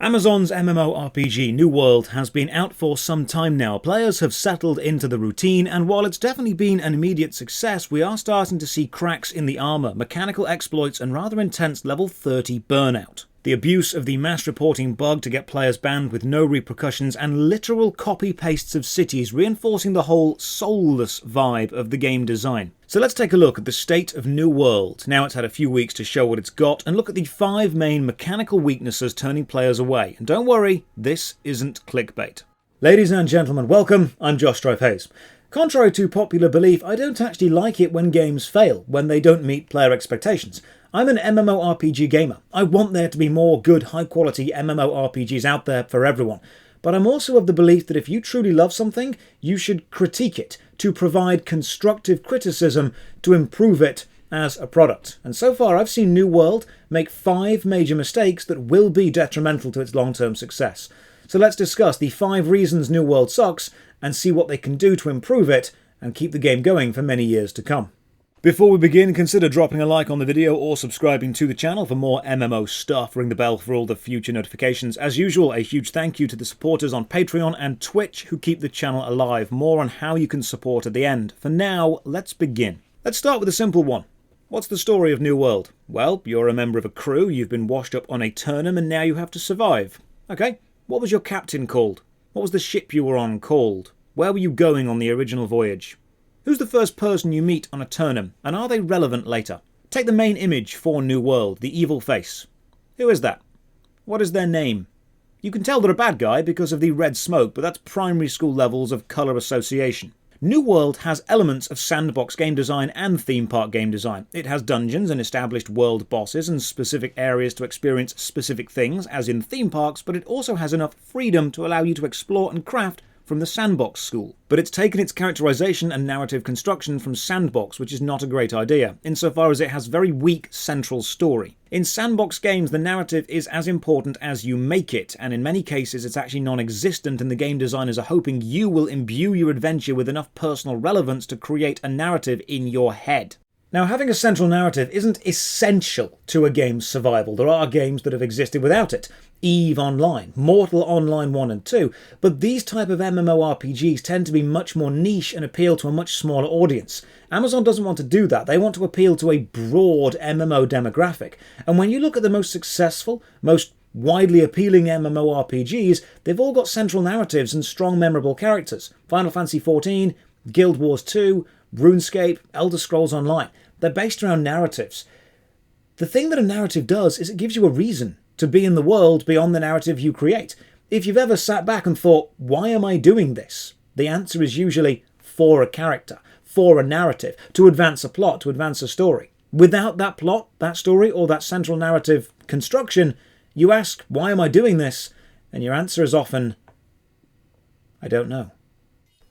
Amazon's MMORPG New World has been out for some time now. Players have settled into the routine, and while it's definitely been an immediate success, we are starting to see cracks in the armour, mechanical exploits, and rather intense level 30 burnout. The abuse of the mass reporting bug to get players banned with no repercussions, and literal copy-pastes of cities reinforcing the whole soulless vibe of the game design. So let's take a look at the state of New World, now it's had a few weeks to show what it's got, and look at the 5 main mechanical weaknesses turning players away. And don't worry, this isn't clickbait. Ladies and gentlemen, welcome, I'm Josh Stripe-Hayes. Contrary to popular belief, I don't actually like it when games fail, when they don't meet player expectations. I'm an MMORPG gamer. I want there to be more good, high-quality MMORPGs out there for everyone. But I'm also of the belief that if you truly love something, you should critique it, to provide constructive criticism to improve it as a product. And so far, I've seen New World make 5 major mistakes that will be detrimental to its long-term success. So let's discuss the 5 reasons New World sucks and see what they can do to improve it and keep the game going for many years to come. Before we begin, consider dropping a like on the video or subscribing to the channel for more MMO stuff. Ring the bell for all the future notifications. As usual, a huge thank you to the supporters on Patreon and Twitch who keep the channel alive. More on how you can support at the end. For now, let's begin. Let's start with a simple one. What's the story of New World? Well, you're a member of a crew, you've been washed up on a turnum, and now you have to survive. Okay, what was your captain called? What was the ship you were on called? Where were you going on the original voyage? Who's the first person you meet on a turnum, and are they relevant later? Take the main image for New World, the evil face. Who is that? What is their name? You can tell they're a bad guy because of the red smoke, but that's primary school levels of colour association. New World has elements of sandbox game design and theme park game design. It has dungeons and established world bosses and specific areas to experience specific things, as in theme parks, but it also has enough freedom to allow you to explore and craft from the sandbox school. But it's taken its characterization and narrative construction from sandbox, which is not a great idea, insofar as it has very weak central story. In sandbox games, the narrative is as important as you make it, and in many cases it's actually non-existent, and the game designers are hoping you will imbue your adventure with enough personal relevance to create a narrative in your head. Now, having a central narrative isn't essential to a game's survival. There are games that have existed without it. EVE Online, Mortal Online 1 and 2, but these type of MMORPGs tend to be much more niche and appeal to a much smaller audience. Amazon doesn't want to do that. They want to appeal to a broad MMO demographic. And when you look at the most successful, most widely appealing MMORPGs, they've all got central narratives and strong memorable characters. Final Fantasy XIV, Guild Wars 2, RuneScape, Elder Scrolls Online. They're based around narratives. The thing that a narrative does is it gives you a reason to be in the world beyond the narrative you create. If you've ever sat back and thought, why am I doing this? The answer is usually for a character, for a narrative, to advance a plot, to advance a story. Without that plot, that story, or that central narrative construction, you ask, why am I doing this? And your answer is often, I don't know.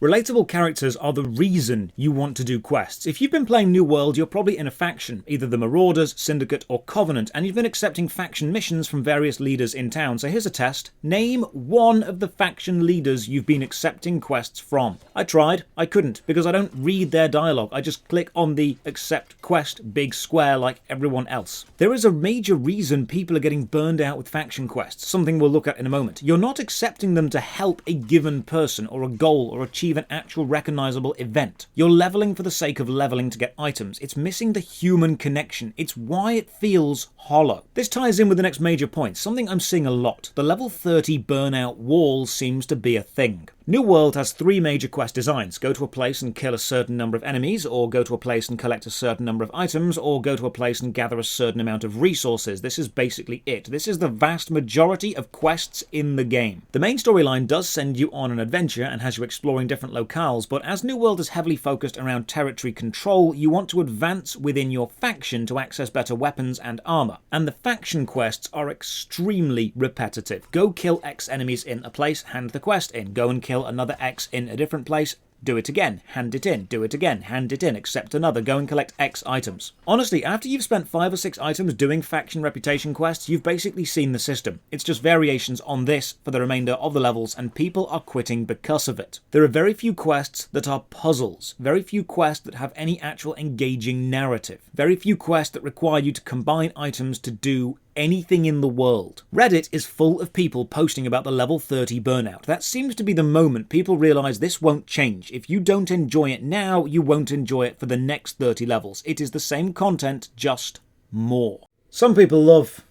Relatable characters are the reason you want to do quests. If you've been playing New World, you're probably in a faction, either the Marauders, Syndicate, or Covenant, and you've been accepting faction missions from various leaders in town. So here's a test. Name one of the faction leaders you've been accepting quests from. I tried. I couldn't, because I don't read their dialogue. I just click on the accept quest big square like everyone else. There is a major reason people are getting burned out with faction quests, something we'll look at in a moment. You're not accepting them to help a given person, or a goal, or achieve an actual recognizable event. You're leveling for the sake of leveling to get items. It's missing the human connection. It's why it feels hollow. This ties in with the next major point, something I'm seeing a lot. The level 30 burnout wall seems to be a thing. New World has 3 major quest designs. Go to a place and kill a certain number of enemies, or go to a place and collect a certain number of items, or go to a place and gather a certain amount of resources. This is basically it. This is the vast majority of quests in the game. The main storyline does send you on an adventure and has you exploring different locales, but as New World is heavily focused around territory control, you want to advance within your faction to access better weapons and armor. And the faction quests are extremely repetitive. Go kill X enemies in a place, hand the quest in. Go and kill another X in a different place, do it again, hand it in, do it again, hand it in, accept another, go and collect X items. Honestly, after you've spent 5 or 6 items doing faction reputation quests, you've basically seen the system. It's just variations on this for the remainder of the levels, and people are quitting because of it. There are very few quests that are puzzles, very few quests that have any actual engaging narrative, very few quests that require you to combine items to do anything in the world. Reddit is full of people posting about the level 30 burnout. That seems to be the moment people realise this won't change. If you don't enjoy it now, you won't enjoy it for the next 30 levels. It is the same content, just more. Some people love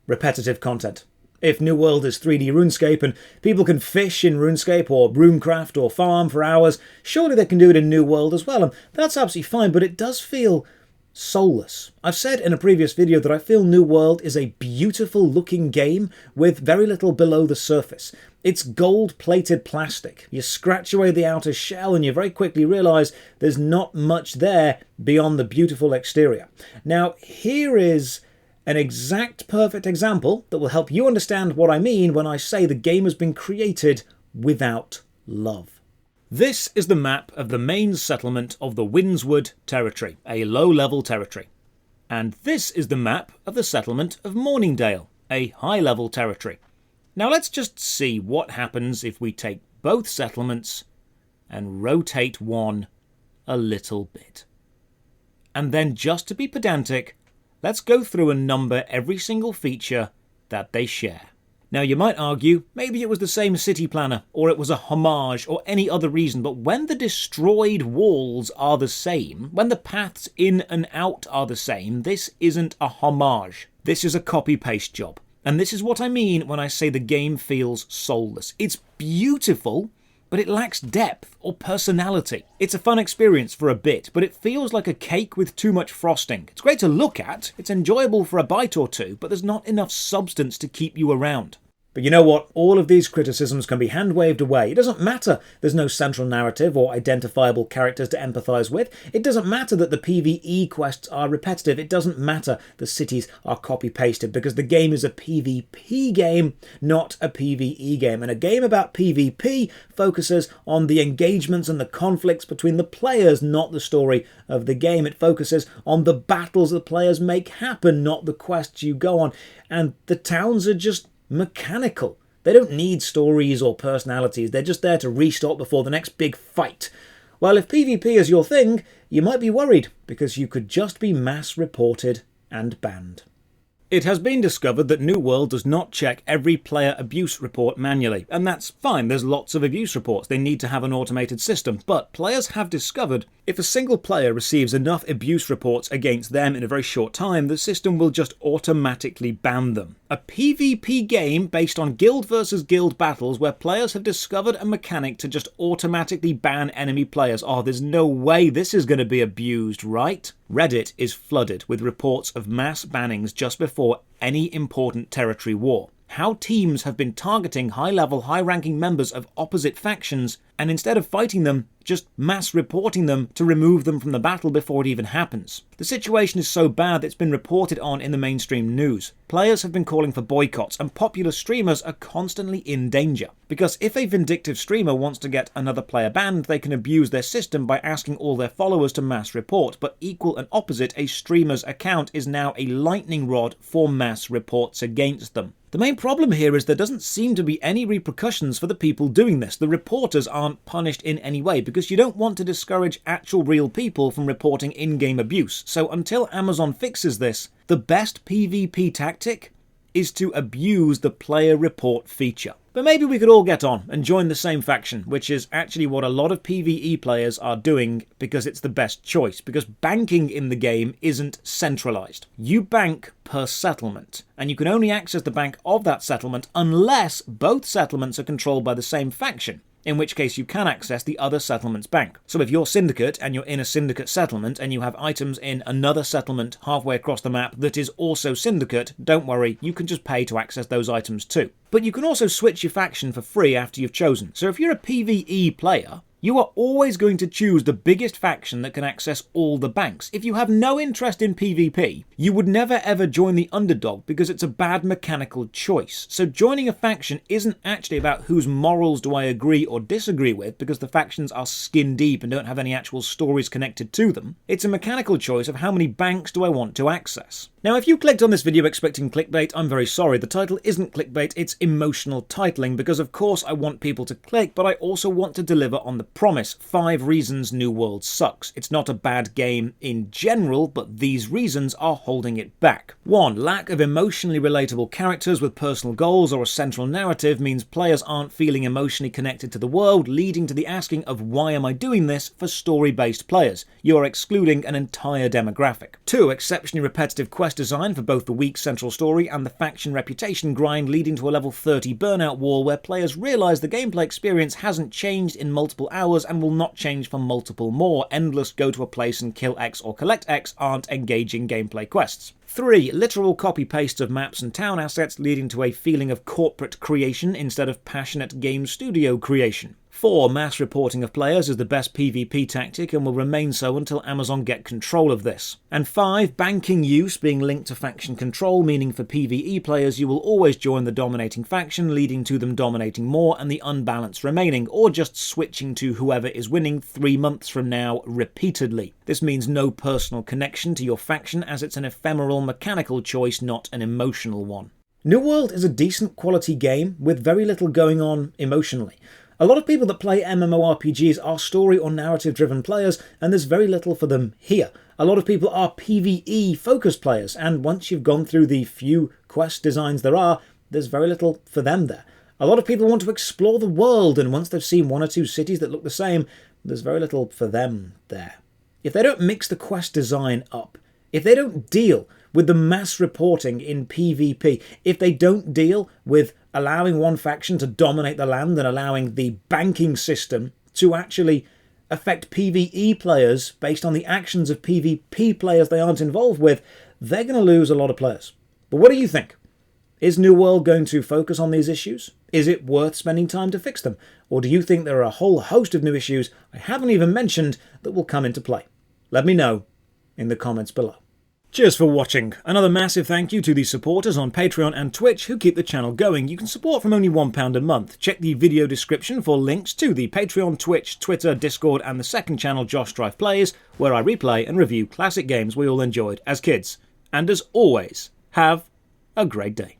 repetitive content. If New World is 3D RuneScape and people can fish in RuneScape or RuneCraft or farm for hours, surely they can do it in New World as well, and that's absolutely fine, but it does feel soulless. I've said in a previous video that I feel New World is a beautiful looking game with very little below the surface. It's gold-plated plastic. You scratch away the outer shell and you very quickly realise there's not much there beyond the beautiful exterior. Now, here is an exact perfect example that will help you understand what I mean when I say the game has been created without love. This is the map of the main settlement of the Windswood territory, a low-level territory. And this is the map of the settlement of Morningdale, a high-level territory. Now let's just see what happens if we take both settlements and rotate one a little bit. And then, just to be pedantic, let's go through and number every single feature that they share. Now you might argue, maybe it was the same city planner, or it was a homage, or any other reason, but when the destroyed walls are the same, when the paths in and out are the same, this isn't a homage. This is a copy-paste job. And this is what I mean when I say the game feels soulless. It's beautiful, but it lacks depth or personality. It's a fun experience for a bit, but it feels like a cake with too much frosting. It's great to look at, it's enjoyable for a bite or two, but there's not enough substance to keep you around. But you know what? All of these criticisms can be hand-waved away. It doesn't matter there's no central narrative or identifiable characters to empathise with. It doesn't matter that the PvE quests are repetitive. It doesn't matter the cities are copy-pasted, because the game is a PvP game, not a PvE game. And a game about PvP focuses on the engagements and the conflicts between the players, not the story of the game. It focuses on the battles the players make happen, not the quests you go on. And the towns are just mechanical. They don't need stories or personalities. They're just there to restock before the next big fight. Well, if PvP is your thing, you might be worried, because you could just be mass reported and banned. It has been discovered that New World does not check every player abuse report manually, and that's fine. There's lots of abuse reports. They need to have an automated system, but players have discovered if a single player receives enough abuse reports against them in a very short time, the system will just automatically ban them. A PvP game based on guild versus guild battles where players have discovered a mechanic to just automatically ban enemy players. Oh, there's no way this is going to be abused, right? Reddit is flooded with reports of mass bannings just before any important territory war. How teams have been targeting high-level, high-ranking members of opposite factions, and instead of fighting them, just mass reporting them to remove them from the battle before it even happens. The situation is so bad that it's been reported on in the mainstream news. Players have been calling for boycotts, and popular streamers are constantly in danger. Because if a vindictive streamer wants to get another player banned, they can abuse their system by asking all their followers to mass report, but equal and opposite, a streamer's account is now a lightning rod for mass reports against them. The main problem here is there doesn't seem to be any repercussions for the people doing this. The reporters aren't punished in any way, because you don't want to discourage actual real people from reporting in-game abuse. So until Amazon fixes this, the best PvP tactic is to abuse the player report feature. But maybe we could all get on and join the same faction, which is actually what a lot of PvE players are doing, because it's the best choice, because banking in the game isn't centralized. You bank per settlement, and you can only access the bank of that settlement unless both settlements are controlled by the same faction, in which case you can access the other settlement's bank. So if you're Syndicate and you're in a Syndicate settlement and you have items in another settlement halfway across the map that is also Syndicate, don't worry, you can just pay to access those items too. But you can also switch your faction for free after you've chosen. So if you're a PvE player, you are always going to choose the biggest faction that can access all the banks. If you have no interest in PvP, you would never ever join the underdog, because it's a bad mechanical choice. So joining a faction isn't actually about whose morals do I agree or disagree with, because the factions are skin deep and don't have any actual stories connected to them. It's a mechanical choice of how many banks do I want to access. Now, if you clicked on this video expecting clickbait, I'm very sorry. The title isn't clickbait, it's emotional titling, because of course I want people to click, but I also want to deliver on the promise 5 reasons New World sucks. It's not a bad game in general, but these reasons are holding it back. 1. Lack of emotionally relatable characters with personal goals or a central narrative means players aren't feeling emotionally connected to the world, leading to the asking of why am I doing this for story-based players. You are excluding an entire demographic. 2. Exceptionally repetitive quest design for both the weak central story and the faction reputation grind, leading to a level 30 burnout wall where players realise the gameplay experience hasn't changed in multiple hours and will not change for multiple more. Endless go to a place and kill X or collect X aren't engaging gameplay quests. 3. Literal copy-pastes of maps and town assets, leading to a feeling of corporate creation instead of passionate game studio creation. 4. Mass reporting of players is the best PvP tactic and will remain so until Amazon get control of this. And 5. Banking use being linked to faction control, meaning for PvE players you will always join the dominating faction, leading to them dominating more and the unbalance remaining, or just switching to whoever is winning 3 months from now repeatedly. This means no personal connection to your faction, as it's an ephemeral mechanical choice, not an emotional one. New World is a decent quality game with very little going on emotionally. A lot of people that play MMORPGs are story or narrative driven players, and there's very little for them here. A lot of people are PvE focused players, and once you've gone through the few quest designs there are, there's very little for them there. A lot of people want to explore the world, and once they've seen 1 or 2 cities that look the same, there's very little for them there. If they don't mix the quest design up, if they don't deal with the mass reporting in PvP, if they don't deal with allowing one faction to dominate the land and allowing the banking system to actually affect PvE players based on the actions of PvP players they aren't involved with, they're going to lose a lot of players. But what do you think? Is New World going to focus on these issues? Is it worth spending time to fix them? Or do you think there are a whole host of new issues I haven't even mentioned that will come into play? Let me know in the comments below. Cheers for watching. Another massive thank you to the supporters on Patreon and Twitch who keep the channel going. You can support from only £1 a month. Check the video description for links to the Patreon, Twitch, Twitter, Discord and the second channel Josh Drive Plays, where I replay and review classic games we all enjoyed as kids. And as always, have a great day.